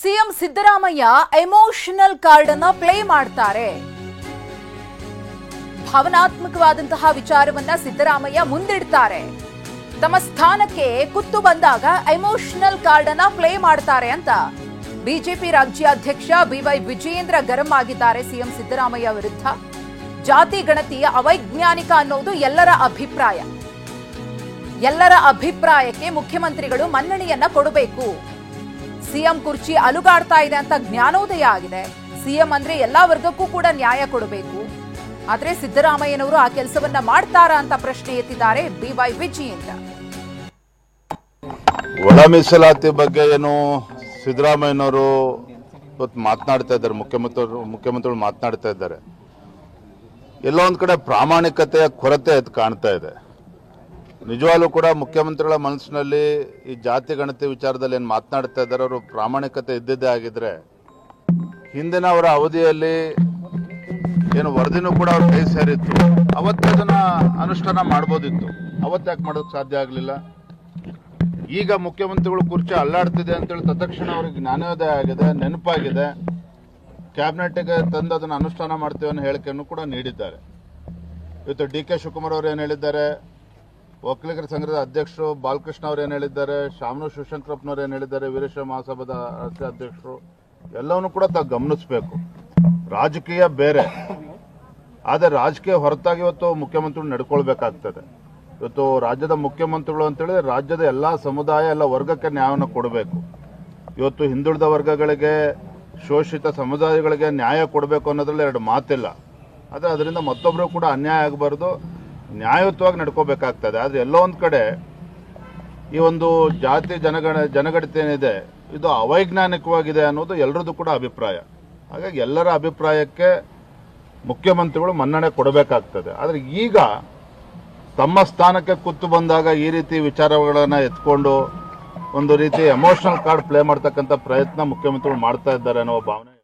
CM Siddaramaiah emotional card ಅನ್ನು play ಮಾಡ್ತಾರೆ. ಭಾವನಾತ್ಮಕವಾದಂತಹ ವಿಚಾರವನ್ನ ಸಿದ್ದರಾಮಯ್ಯ ಮುಂದಿಡ್ತಾರೆ. ತಮ್ಮ ಸ್ಥಾನಕ್ಕೆ ಕುತ್ತು ಬಂದಾಗ ಎಮೋಷನಲ್ ಕಾರ್ಡ್ ಅನ್ನ ಪ್ಲೇ ಮಾಡ್ತಾರೆ ಅಂತ ಬಿಜೆಪಿ ರಾಜ್ಯಾಧ್ಯಕ್ಷ ಬಿವೈ ವಿಜಯೇಂದ್ರ ಗರಂ ಆಗಿದ್ದಾರೆ ಸಿಎಂ ಸಿದ್ದರಾಮಯ್ಯ ವಿರುದ್ಧ. ಜಾತಿ ಗಣತಿ ಅವೈಜ್ಞಾನಿಕ ಅನ್ನೋದು ಎಲ್ಲರ ಅಭಿಪ್ರಾಯ. ಎಲ್ಲರ ಅಭಿಪ್ರಾಯಕ್ಕೆ ಮುಖ್ಯಮಂತ್ರಿಗಳು ಮನ್ನಣೆಯನ್ನ ಕೊಡಬೇಕು. ಸಿಎಂ ಕುರ್ಚಿ ಅಲುಗಾಡ್ತಾ ಇದೆ ಅಂತ ಜ್ಞಾನೋದಯ ಆಗಿದೆ. ಸಿಎಂ ಅಂದ್ರೆ ಎಲ್ಲಾ ವರ್ಗಕ್ಕೂ ಕೂಡ ನ್ಯಾಯ ಕೊಡಬೇಕು. ಆದ್ರೆ ಸಿದ್ದರಾಮಯ್ಯನವರು ಆ ಕೆಲಸವನ್ನ ಮಾಡ್ತಾರಾ ಅಂತ ಪ್ರಶ್ನೆ ಎತ್ತಿದ್ದಾರೆ ಬಿವೈ ವಿಜಯೇಂದ್ರ. ಒಳ ಮೀಸಲಾತಿ ಬಗ್ಗೆ ಏನು ಸಿದ್ದರಾಮಯ್ಯನವರು ಇವತ್ತು ಮಾತನಾಡ್ತಾ ಇದ್ದಾರೆ, ಮುಖ್ಯಮಂತ್ರಿಗಳು ಮಾತನಾಡ್ತಾ ಇದ್ದಾರೆ. ಎಲ್ಲೋ ಒಂದ್ ಕಡೆ ಪ್ರಾಮಾಣಿಕತೆಯ ಕೊರತೆ ಅದು ಕಾಣ್ತಾ ಇದೆ. ನಿಜವಾಗ್ಲೂ ಕೂಡ ಮುಖ್ಯಮಂತ್ರಿಗಳ ಮನಸ್ಸಿನಲ್ಲಿ ಈ ಜಾತಿ ಗಣತಿ ವಿಚಾರದಲ್ಲಿ ಏನು ಮಾತನಾಡ್ತಾ ಇದ್ದಾರೆ ಅವರು ಪ್ರಾಮಾಣಿಕತೆ ಇದ್ದಿದ್ದೇ ಆಗಿದ್ರೆ ಹಿಂದಿನ ಅವರ ಅವಧಿಯಲ್ಲಿ ಏನು ವರದಿನೂ ಕೂಡ ಅವ್ರ ಕೈ ಸೇರಿತ್ತು, ಅವತ್ತೇ ಅದನ್ನ ಅನುಷ್ಠಾನ ಮಾಡ್ಬೋದಿತ್ತು. ಅವತ್ತು ಮಾಡೋದಕ್ಕೆ ಸಾಧ್ಯ ಆಗಲಿಲ್ಲ. ಈಗ ಮುಖ್ಯಮಂತ್ರಿಗಳು ಕುರ್ಚಿ ಅಲ್ಲಾಡ್ತಿದೆ ಅಂತೇಳಿ ತತ್ಕ್ಷಣ ಅವ್ರಿಗೆ ಜ್ಞಾನೋದಯ ಆಗಿದೆ, ನೆನಪಾಗಿದೆ. ಕ್ಯಾಬಿನೆಟ್ಗೆ ತಂದು ಅದನ್ನು ಅನುಷ್ಠಾನ ಮಾಡ್ತೀವಿ ಅನ್ನೋ ಹೇಳಿಕೆಯನ್ನು ಕೂಡ ನೀಡಿದ್ದಾರೆ. ಇವತ್ತು ಡಿ.ಕೆ. ಶಿವಕುಮಾರ್ ಅವರು ಏನು ಹೇಳಿದ್ದಾರೆ, ಒಕ್ಕಲಿಗರ ಸಂಘದ ಅಧ್ಯಕ್ಷರು ಬಾಲಕೃಷ್ಣ ಅವರು ಏನು ಹೇಳಿದ್ದಾರೆ, ಶಾಮನೂರು ಶಿವಶಂಕರಪ್ಪನವ್ರು ಏನು ಹೇಳಿದ್ದಾರೆ, ವೀರಶೈವ ಮಹಾಸಭಾದ ರಾಷ್ಟ್ರೀಯ ಅಧ್ಯಕ್ಷರು ಎಲ್ಲವನ್ನೂ ಕೂಡ ತಾವು ಗಮನಿಸಬೇಕು. ರಾಜಕೀಯ ಬೇರೆ, ಆದರೆ ರಾಜಕೀಯ ಹೊರತಾಗಿ ಇವತ್ತು ಮುಖ್ಯಮಂತ್ರಿಗಳು ನಡ್ಕೊಳ್ಬೇಕಾಗ್ತದೆ. ಇವತ್ತು ರಾಜ್ಯದ ಮುಖ್ಯಮಂತ್ರಿಗಳು ಅಂತೇಳಿದ್ರೆ ರಾಜ್ಯದ ಎಲ್ಲ ಸಮುದಾಯ ಎಲ್ಲ ವರ್ಗಕ್ಕೆ ನ್ಯಾಯವನ್ನು ಕೊಡಬೇಕು. ಇವತ್ತು ಹಿಂದುಳಿದ ವರ್ಗಗಳಿಗೆ, ಶೋಷಿತ ಸಮುದಾಯಗಳಿಗೆ ನ್ಯಾಯ ಕೊಡಬೇಕು ಅನ್ನೋದ್ರಲ್ಲಿ ಎರಡು ಮಾತಿಲ್ಲ. ಆದರೆ ಅದರಿಂದ ಮತ್ತೊಬ್ಬರು ಕೂಡ ಅನ್ಯಾಯ ಆಗಬಾರ್ದು, ನ್ಯಾಯಯುತವಾಗಿ ನಡ್ಕೋಬೇಕಾಗ್ತದೆ. ಆದರೆ ಎಲ್ಲೋ ಒಂದು ಕಡೆ ಈ ಒಂದು ಜಾತಿ ಜನಗಣತಿ ಏನಿದೆ ಇದು ಅವೈಜ್ಞಾನಿಕವಾಗಿದೆ ಅನ್ನೋದು ಎಲ್ಲರದ್ದು ಕೂಡ ಅಭಿಪ್ರಾಯ. ಹಾಗಾಗಿ ಎಲ್ಲರ ಅಭಿಪ್ರಾಯಕ್ಕೆ ಮುಖ್ಯಮಂತ್ರಿಗಳು ಮನ್ನಣೆ ಕೊಡಬೇಕಾಗ್ತದೆ. ಆದರೆ ಈಗ ತಮ್ಮ ಸ್ಥಾನಕ್ಕೆ ಕುತ್ತು ಬಂದಾಗ ಈ ರೀತಿ ವಿಚಾರಗಳನ್ನು ಎತ್ಕೊಂಡು ಒಂದು ರೀತಿ ಎಮೋಷನಲ್ ಕಾರ್ಡ್ ಪ್ಲೇ ಮಾಡ್ತಕ್ಕಂಥ ಪ್ರಯತ್ನ ಮುಖ್ಯಮಂತ್ರಿಗಳು ಮಾಡ್ತಾ ಇದ್ದಾರೆ ಅನ್ನೋ ಭಾವನೆ